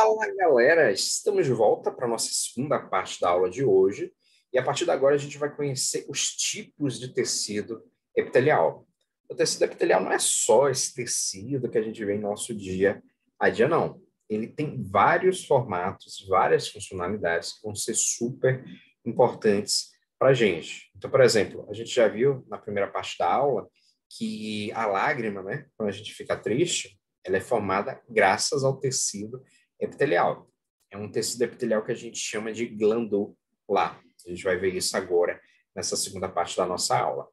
Fala, galera! Estamos de volta para a nossa segunda parte da aula de hoje. E a partir de agora a gente vai conhecer os tipos de tecido epitelial. O tecido epitelial não é só esse tecido que a gente vê em nosso dia a dia, não. Ele tem vários formatos, várias funcionalidades que vão ser super importantes para a gente. Então, por exemplo, a gente já viu na primeira parte da aula que a lágrima, né, quando a gente fica triste, ela é formada graças ao tecido epitelial. É um tecido epitelial que a gente chama de glandular. A gente vai ver isso agora nessa segunda parte da nossa aula.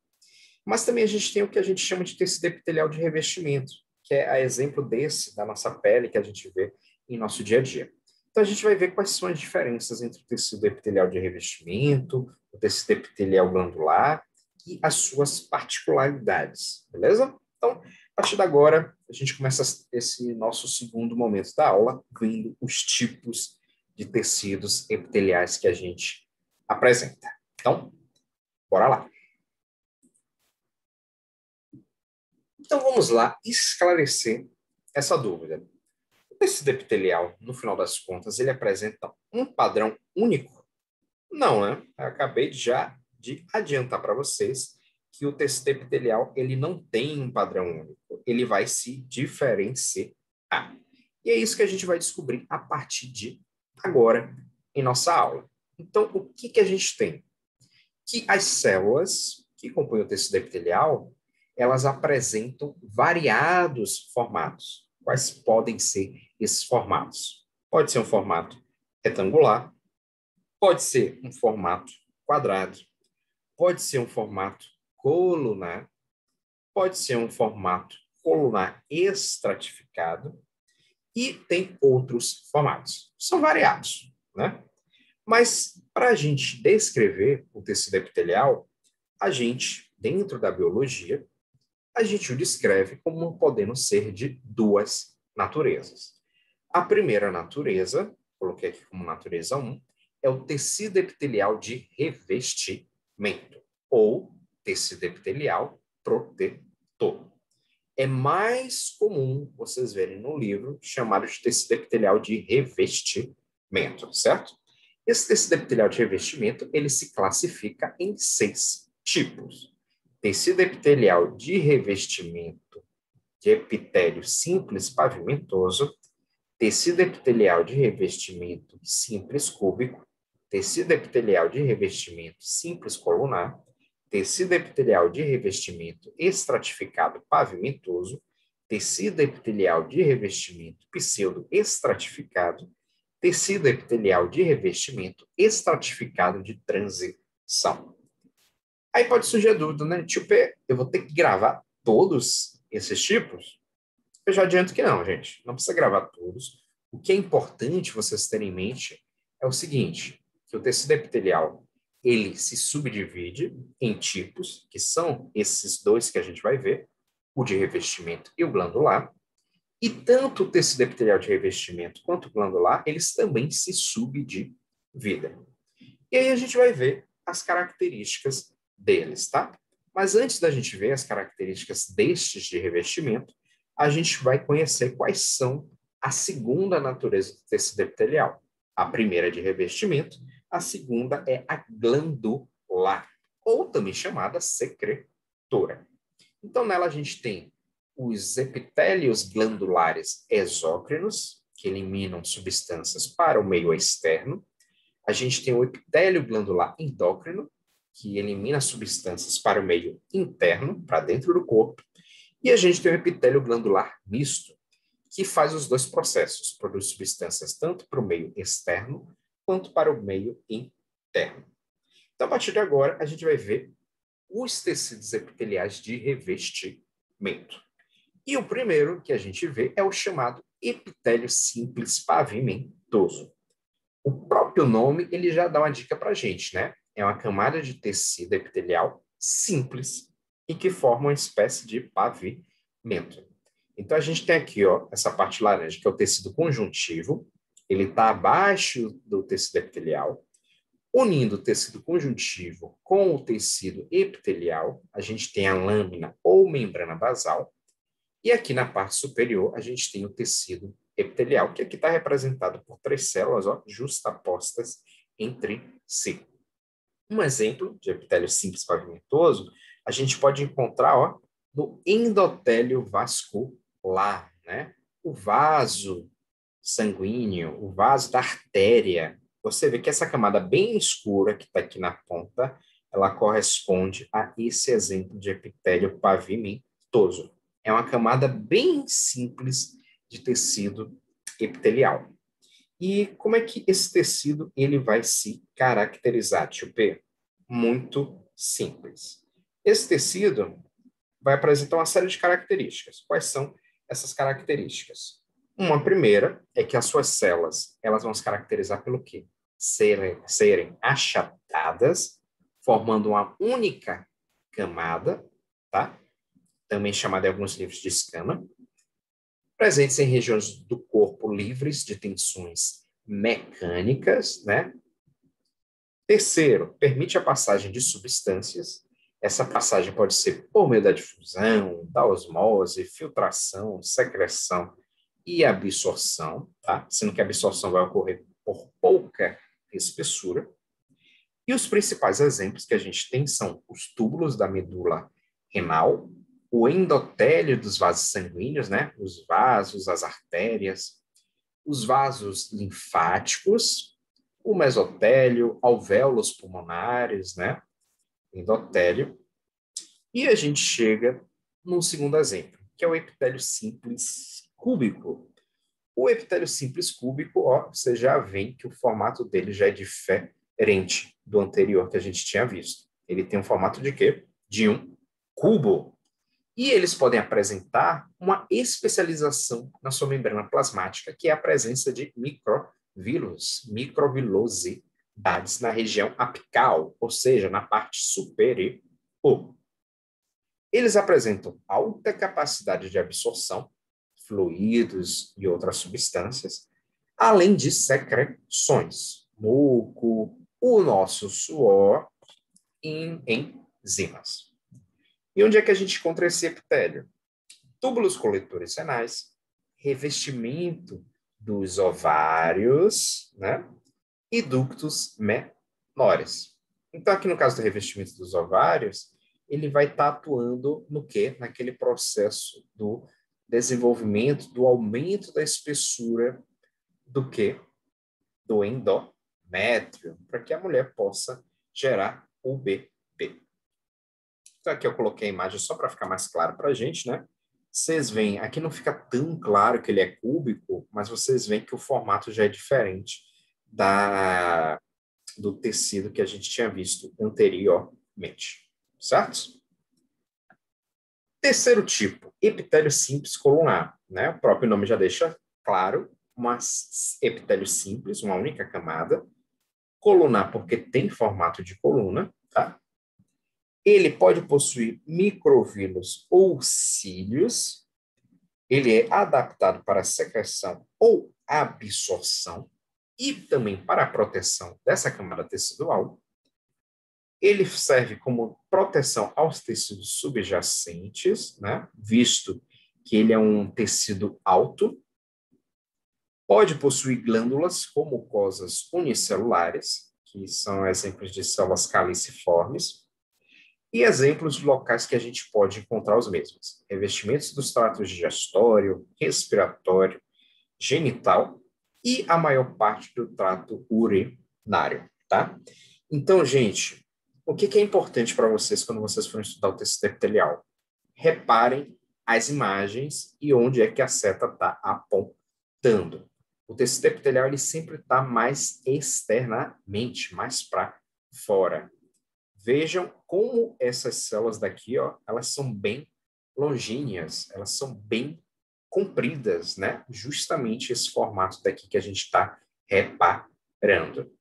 Mas também a gente tem o que a gente chama de tecido epitelial de revestimento, que é a exemplo desse da nossa pele que a gente vê em nosso dia a dia. Então a gente vai ver quais são as diferenças entre o tecido epitelial de revestimento, o tecido epitelial glandular e as suas particularidades, beleza? Então, a partir de agora, a gente começa esse nosso segundo momento da aula, vendo os tipos de tecidos epiteliais que a gente apresenta. Então, bora lá. Então, vamos lá esclarecer essa dúvida. O tecido epitelial, no final das contas, ele apresenta um padrão único? Não, né? Eu acabei já de adiantar para vocês que o tecido epitelial ele não tem um padrão único, ele vai se diferenciar. E é isso que a gente vai descobrir a partir de agora em nossa aula. Então, o que a gente tem? Que as células que compõem o tecido epitelial, elas apresentam variados formatos. Quais podem ser esses formatos? Pode ser um formato retangular, pode ser um formato quadrado, pode ser um formato colunar, pode ser um formato colunar estratificado e tem outros formatos. São variados, né? Mas para a gente descrever o tecido epitelial, a gente, dentro da biologia, a gente o descreve como podendo ser de duas naturezas. A primeira natureza, coloquei aqui como natureza 1, é o tecido epitelial de revestimento, ou tecido epitelial protetor. É mais comum vocês verem no livro chamado de tecido epitelial de revestimento, certo? Esse tecido epitelial de revestimento, ele se classifica em 6 tipos. Tecido epitelial de revestimento de epitélio simples pavimentoso, tecido epitelial de revestimento simples cúbico, tecido epitelial de revestimento simples colunar, tecido epitelial de revestimento estratificado pavimentoso, tecido epitelial de revestimento pseudoestratificado, tecido epitelial de revestimento estratificado de transição. Aí pode surgir a dúvida, né? Tio P, eu vou ter que gravar todos esses tipos? Eu já adianto que não, gente. Não precisa gravar todos. O que é importante vocês terem em mente é o seguinte, que o tecido epitelial, ele se subdivide em tipos, que são esses dois que a gente vai ver, o de revestimento e o glandular. E tanto o tecido epitelial de revestimento quanto o glandular, eles também se subdividem. E aí a gente vai ver as características deles, tá? Mas antes da gente ver as características destes de revestimento, a gente vai conhecer quais são a segunda natureza do tecido epitelial. A primeira é de revestimento, a segunda é a glandular, ou também chamada secretora. Então, nela a gente tem os epitélios glandulares exócrinos, que eliminam substâncias para o meio externo. A gente tem o epitélio glandular endócrino, que elimina substâncias para o meio interno, para dentro do corpo. E a gente tem o epitélio glandular misto, que faz os dois processos, produz substâncias tanto para o meio externo quanto para o meio interno. Então, a partir de agora, a gente vai ver os tecidos epiteliais de revestimento. E o primeiro que a gente vê é o chamado epitélio simples pavimentoso. O próprio nome, ele já dá uma dica para a gente, né? É uma camada de tecido epitelial simples e que forma uma espécie de pavimento. Então, a gente tem aqui, ó, essa parte laranja, que é o tecido conjuntivo. Ele está abaixo do tecido epitelial. Unindo o tecido conjuntivo com o tecido epitelial, a gente tem a lâmina ou membrana basal. E aqui na parte superior, a gente tem o tecido epitelial, que aqui está representado por 3 células, ó, justapostas entre si. Um exemplo de epitélio simples pavimentoso, a gente pode encontrar, ó, no endotélio vascular, né? O vaso sanguíneo, o vaso da artéria. Você vê que essa camada bem escura que está aqui na ponta, ela corresponde a esse exemplo de epitélio pavimentoso. É uma camada bem simples de tecido epitelial. E como é que esse tecido ele vai se caracterizar, tio P? Muito simples. Esse tecido vai apresentar uma série de características. Quais são essas características? Uma primeira é que as suas células elas vão se caracterizar pelo quê? Serem achatadas, formando uma única camada, tá? Também chamada em alguns livros de escama, presentes em regiões do corpo livres de tensões mecânicas, né? Terceiro, permite a passagem de substâncias. Essa passagem pode ser por meio da difusão, da osmose, filtração, secreção e absorção, tá? Sendo que a absorção vai ocorrer por pouca espessura. E os principais exemplos que a gente tem são os túbulos da medula renal, o endotélio dos vasos sanguíneos, né? Os vasos, as artérias, os vasos linfáticos, o mesotélio, alvéolos pulmonares, né? Endotélio. E a gente chega num segundo exemplo, que é o epitélio simples cúbico. O epitélio simples cúbico, ó, você já vê que o formato dele já é diferente do anterior que a gente tinha visto. Ele tem um formato de quê? De um cubo. E eles podem apresentar uma especialização na sua membrana plasmática, que é a presença de microvilosidades na região apical, ou seja, na parte superior. Eles apresentam alta capacidade de absorção, fluidos e outras substâncias, além de secreções, muco, o nosso suor e enzimas. E onde é que a gente encontra esse epitélio? Túbulos coletores renais, revestimento dos ovários, né? E ductos menores. Então, aqui no caso do revestimento dos ovários, ele vai estar atuando no quê? Naquele processo do desenvolvimento, do aumento da espessura do quê? Do endométrio, para que a mulher possa gerar o bebê. Então, aqui eu coloquei a imagem só para ficar mais claro para a gente, né? Vocês veem, aqui não fica tão claro que ele é cúbico, mas vocês veem que o formato já é diferente do tecido que a gente tinha visto anteriormente, certo? Terceiro tipo, epitélio simples colunar, né? O próprio nome já deixa claro, um epitélio simples, uma única camada, colunar porque tem formato de coluna, tá? Ele pode possuir microvínulos ou cílios. Ele é adaptado para secreção ou absorção e também para a proteção dessa camada tecidual. Ele serve como proteção aos tecidos subjacentes, né? Visto que ele é um tecido alto. Pode possuir glândulas como mucosas unicelulares, que são exemplos de células caliciformes, e exemplos de locais que a gente pode encontrar os mesmos: revestimentos dos tratos digestório, respiratório, genital e a maior parte do trato urinário, tá? Então, gente, o que é importante para vocês quando vocês forem estudar o tecido epitelial? Reparem as imagens e onde é que a seta está apontando. O tecido epitelial ele sempre está mais externamente, mais para fora. Vejam como essas células daqui, ó, elas são bem longínquas, elas são bem compridas, né? Justamente esse formato daqui que a gente está reparando.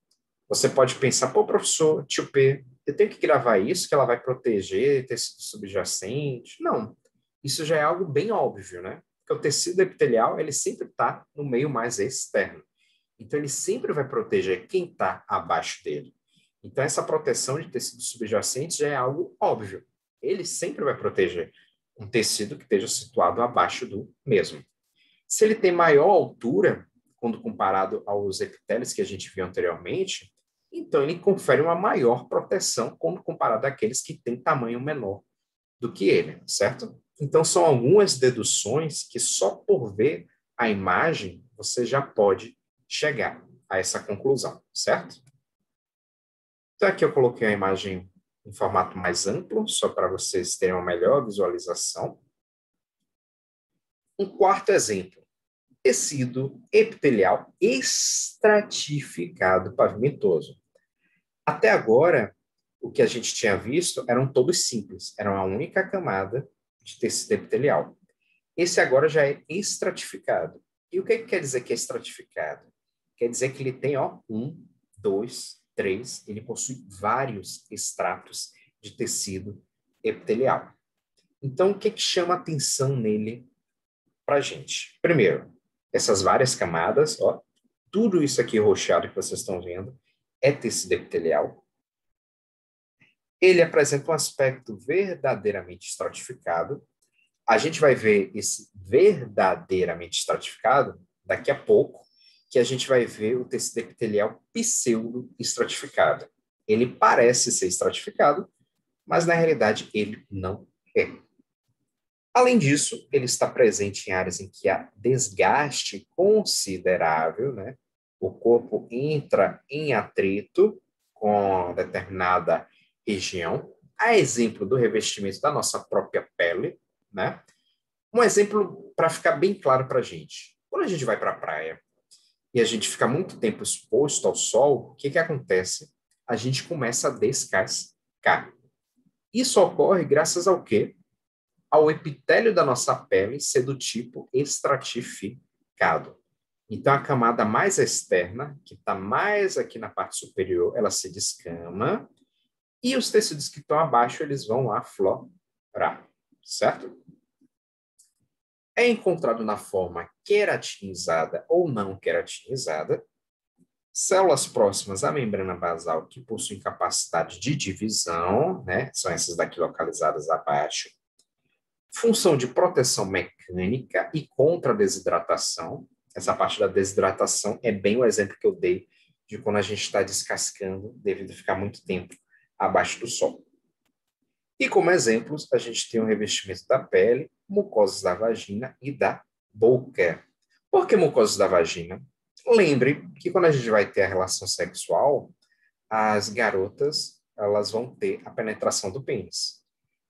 Você pode pensar, pô, professor, tio P, eu tenho que gravar isso, que ela vai proteger tecido subjacente? Não, isso já é algo bem óbvio, né? Porque o tecido epitelial, ele sempre está no meio mais externo. Então, ele sempre vai proteger quem está abaixo dele. Então, essa proteção de tecidos subjacentes já é algo óbvio. Ele sempre vai proteger um tecido que esteja situado abaixo do mesmo. Se ele tem maior altura, quando comparado aos epitélios que a gente viu anteriormente, então ele confere uma maior proteção quando comparado àqueles que têm tamanho menor do que ele, certo? Então, são algumas deduções que só por ver a imagem você já pode chegar a essa conclusão, certo? Então, aqui eu coloquei a imagem em formato mais amplo, só para vocês terem uma melhor visualização. Um quarto exemplo, tecido epitelial estratificado pavimentoso. Até agora, o que a gente tinha visto eram todos simples, era uma única camada de tecido epitelial. Esse agora já é estratificado. E o que quer dizer que é estratificado? Quer dizer que ele tem, ó, 1, 2, 3, ele possui vários estratos de tecido epitelial. Então, o que chama atenção nele para a gente? Primeiro, essas várias camadas, ó, tudo isso aqui roxeado que vocês estão vendo é tecido epitelial. Ele apresenta um aspecto verdadeiramente estratificado. A gente vai ver esse verdadeiramente estratificado daqui a pouco, que a gente vai ver o tecido epitelial pseudo-estratificado. Ele parece ser estratificado, mas na realidade ele não é. Além disso, ele está presente em áreas em que há desgaste considerável, né? O corpo entra em atrito com determinada região. A exemplo do revestimento da nossa própria pele, né? Um exemplo para ficar bem claro para a gente. Quando a gente vai para a praia e a gente fica muito tempo exposto ao sol, o que que acontece? A gente começa a descascar. Isso ocorre graças ao quê? Ao epitélio da nossa pele ser do tipo estratificado. Então, a camada mais externa, que está mais aqui na parte superior, ela se descama, e os tecidos que estão abaixo, eles vão aflorar, certo? É encontrado na forma queratinizada ou não queratinizada, células próximas à membrana basal que possuem capacidade de divisão, né? São essas daqui localizadas abaixo, função de proteção mecânica e contra a desidratação. Essa parte da desidratação é bem o exemplo que eu dei de quando a gente está descascando devido a ficar muito tempo abaixo do sol. E como exemplos, a gente tem o revestimento da pele, mucosas da vagina e da boca. Por que mucosas da vagina? Lembre que quando a gente vai ter a relação sexual, as garotas elas vão ter a penetração do pênis.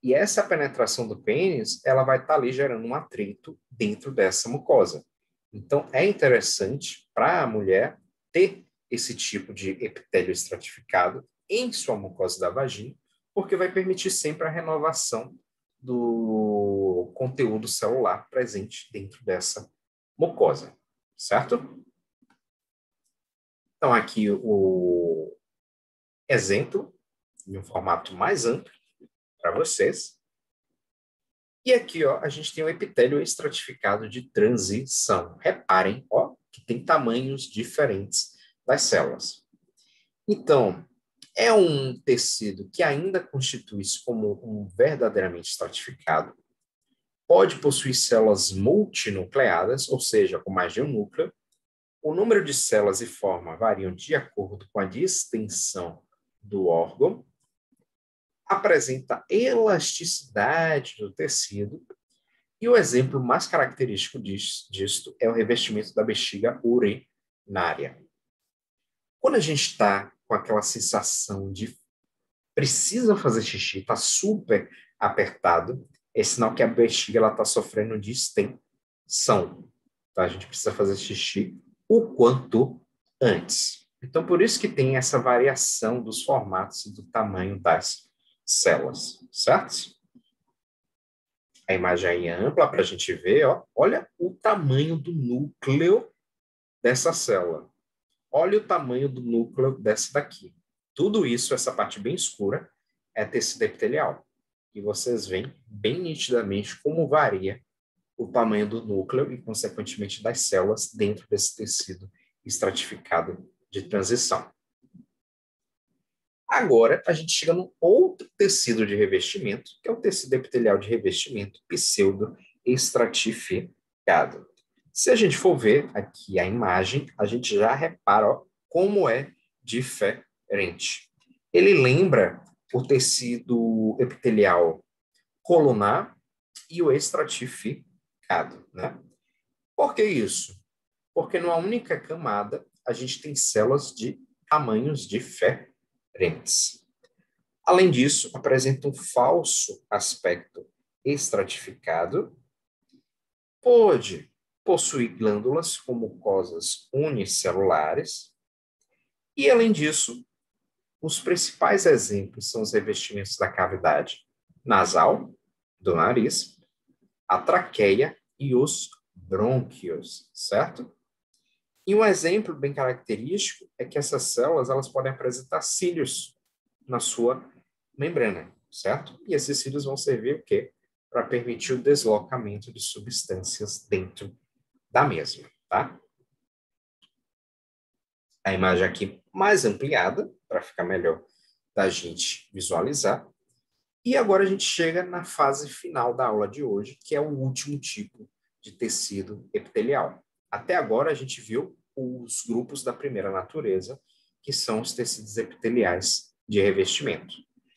E essa penetração do pênis, ela vai estar ali gerando um atrito dentro dessa mucosa. Então, é interessante para a mulher ter esse tipo de epitélio estratificado em sua mucosa da vagina, porque vai permitir sempre a renovação do conteúdo celular presente dentro dessa mucosa, certo? Então, aqui o exemplo, em um formato mais amplo, para vocês. E aqui, ó, a gente tem o epitélio estratificado de transição. Reparem, ó, que tem tamanhos diferentes das células. Então, é um tecido que ainda constitui-se como um verdadeiramente estratificado. Pode possuir células multinucleadas, ou seja, com mais de um núcleo. O número de células e forma variam de acordo com a distensão do órgão. Apresenta elasticidade do tecido. E o exemplo mais característico disto é o revestimento da bexiga urinária. Quando a gente está com aquela sensação de precisa fazer xixi, está super apertado, é sinal que a bexiga está sofrendo de distensão. Tá? A gente precisa fazer xixi o quanto antes. Então, por isso que tem essa variação dos formatos e do tamanho das células, certo? A imagem aí é ampla para a gente ver, ó. Olha o tamanho do núcleo dessa célula. Olha o tamanho do núcleo dessa daqui. Tudo isso, essa parte bem escura, é tecido epitelial. E vocês veem bem nitidamente como varia o tamanho do núcleo e, consequentemente, das células dentro desse tecido estratificado de transição. Agora, a gente chega num outro tecido de revestimento, que é o tecido epitelial de revestimento pseudo-estratificado. Se a gente for ver aqui a imagem, a gente já repara, ó, como é diferente. Ele lembra o tecido epitelial colunar e o estratificado, né? Por que isso? Porque numa única camada a gente tem células de tamanhos diferentes. Além disso, apresenta um falso aspecto estratificado, pode possuir glândulas como mucosas unicelulares, e além disso, os principais exemplos são os revestimentos da cavidade nasal, do nariz, a traqueia e os brônquios, certo? E um exemplo bem característico é que essas células elas podem apresentar cílios na sua membrana, certo? E esses cílios vão servir o quê? Para permitir o deslocamento de substâncias dentro da mesma, tá? A imagem aqui mais ampliada, para ficar melhor da gente visualizar. E agora a gente chega na fase final da aula de hoje, que é o último tipo de tecido epitelial. Até agora a gente viu os grupos da primeira natureza, que são os tecidos epiteliais de revestimento.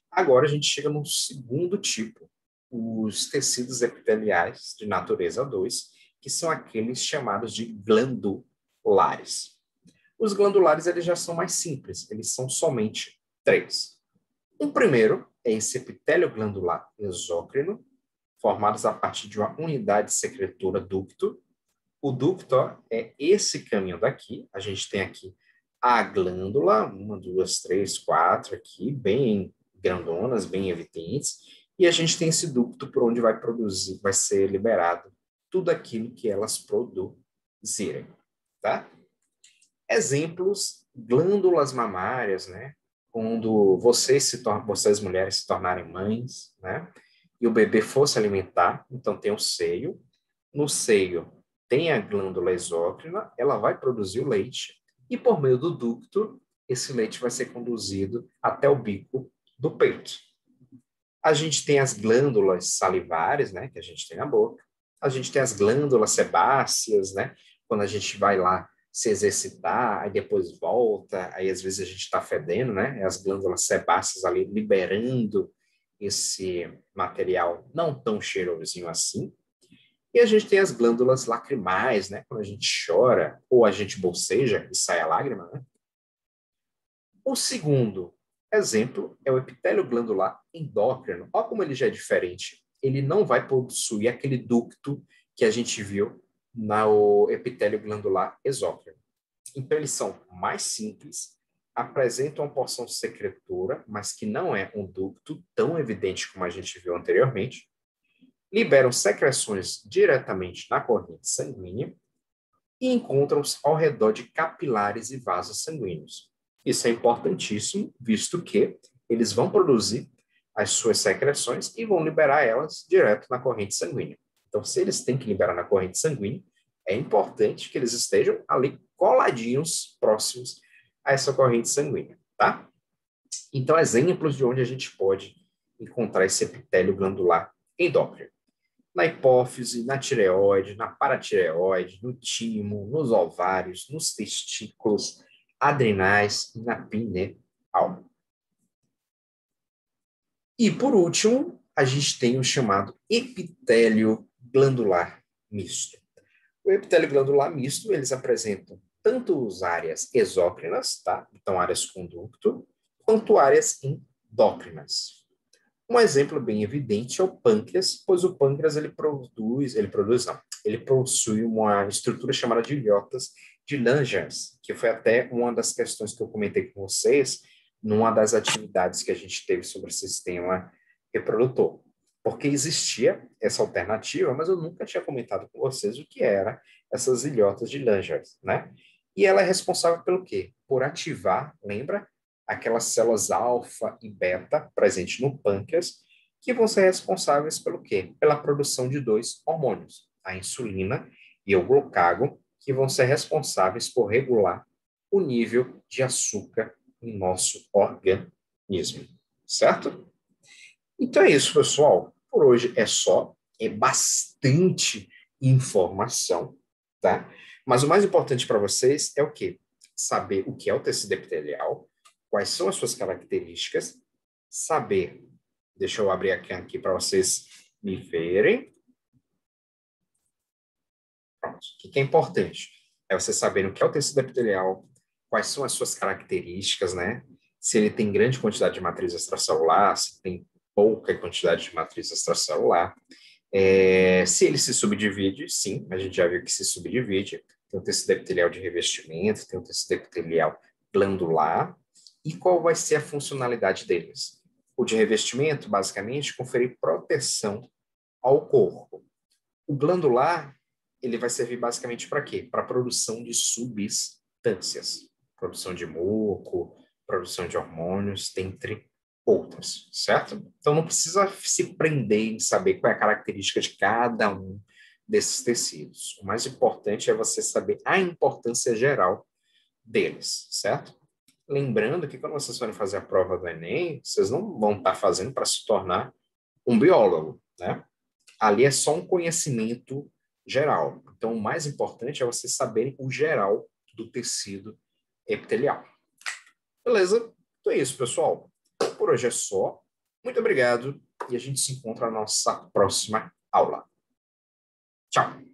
Agora a gente chega no segundo tipo, os tecidos epiteliais de natureza 2, que são aqueles chamados de glandulares. Os glandulares eles já são mais simples, eles são somente três. O primeiro é esse epitélio glandular exócrino, formados a partir de uma unidade secretora ducto. O ducto é esse caminho daqui. A gente tem aqui a glândula, uma, duas, três, quatro aqui, bem grandonas, bem evidentes. E a gente tem esse ducto por onde vai produzir, vai ser liberado tudo aquilo que elas produzirem, tá? Exemplos, glândulas mamárias, né? Quando vocês mulheres se tornarem mães, né? E o bebê for se alimentar, então tem o seio. No seio tem a glândula exócrina, ela vai produzir o leite e por meio do ducto, esse leite vai ser conduzido até o bico do peito. A gente tem as glândulas salivares, né, que a gente tem na boca. A gente tem as glândulas sebáceas, né, quando a gente vai lá se exercitar, aí depois volta, aí às vezes a gente está fedendo, né, as glândulas sebáceas ali liberando esse material não tão cheirosinho assim. E a gente tem as glândulas lacrimais, né, quando a gente chora ou a gente boceja e sai a lágrima, né. O segundo exemplo é o epitélio glandular endócrino. Olha como ele já é diferente. Ele não vai possuir aquele ducto que a gente viu no epitélio glandular exócrino. Então, eles são mais simples, apresentam uma porção secretora, mas que não é um ducto tão evidente como a gente viu anteriormente, liberam secreções diretamente na corrente sanguínea e encontram-se ao redor de capilares e vasos sanguíneos. Isso é importantíssimo, visto que eles vão produzir as suas secreções e vão liberar elas direto na corrente sanguínea. Então, se eles têm que liberar na corrente sanguínea, é importante que eles estejam ali coladinhos, próximos a essa corrente sanguínea, tá? Então, exemplos de onde a gente pode encontrar esse epitélio glandular endócrino na hipófise, na tireoide, na paratireoide, no timo, nos ovários, nos testículos, adrenais e na pineal. E, por último, a gente tem o chamado epitélio glandular misto. O epitélio glandular misto, eles apresentam tanto as áreas exócrinas, tá? Então, áreas com ducto, quanto áreas endócrinas. Um exemplo bem evidente é o pâncreas, pois o pâncreas ele possui uma estrutura chamada de ilhotas de Langerhans, que foi até uma das questões que eu comentei com vocês numa das atividades que a gente teve sobre o sistema reprodutor. Porque existia essa alternativa, mas eu nunca tinha comentado com vocês o que era essas ilhotas de Langerhans, né? E ela é responsável pelo quê? Por ativar, lembra? Aquelas células alfa e beta presentes no pâncreas, que vão ser responsáveis pelo quê? Pela produção de dois hormônios, a insulina e o glucagon, que vão ser responsáveis por regular o nível de açúcar em nosso organismo, certo? Então é isso, pessoal. Por hoje é só, é bastante informação. tá? Mas o mais importante para vocês é o quê? Saber o que é o tecido epitelial, quais são as suas características, saber. Deixa eu abrir aqui para vocês me verem. Pronto. O que é importante? É você saber o que é o tecido epitelial, quais são as suas características, né? Se ele tem grande quantidade de matriz extracelular, se tem pouca quantidade de matriz extracelular. Se ele se subdivide, sim, a gente já viu que se subdivide. Tem o tecido epitelial de revestimento, tem o tecido epitelial glandular. E qual vai ser a funcionalidade deles? O de revestimento, basicamente, conferir proteção ao corpo. O glandular, ele vai servir basicamente para quê? Para a produção de substâncias. Produção de muco, produção de hormônios, dentre outras, certo? Então não precisa se prender em saber qual é a característica de cada um desses tecidos. O mais importante é você saber a importância geral deles, certo? Lembrando que quando vocês forem fazer a prova do Enem, vocês não vão estar fazendo para se tornar um biólogo, né? Ali é só um conhecimento geral. Então, o mais importante é vocês saberem o geral do tecido epitelial. Beleza? Então é isso, pessoal. Por hoje é só. Muito obrigado e a gente se encontra na nossa próxima aula. Tchau!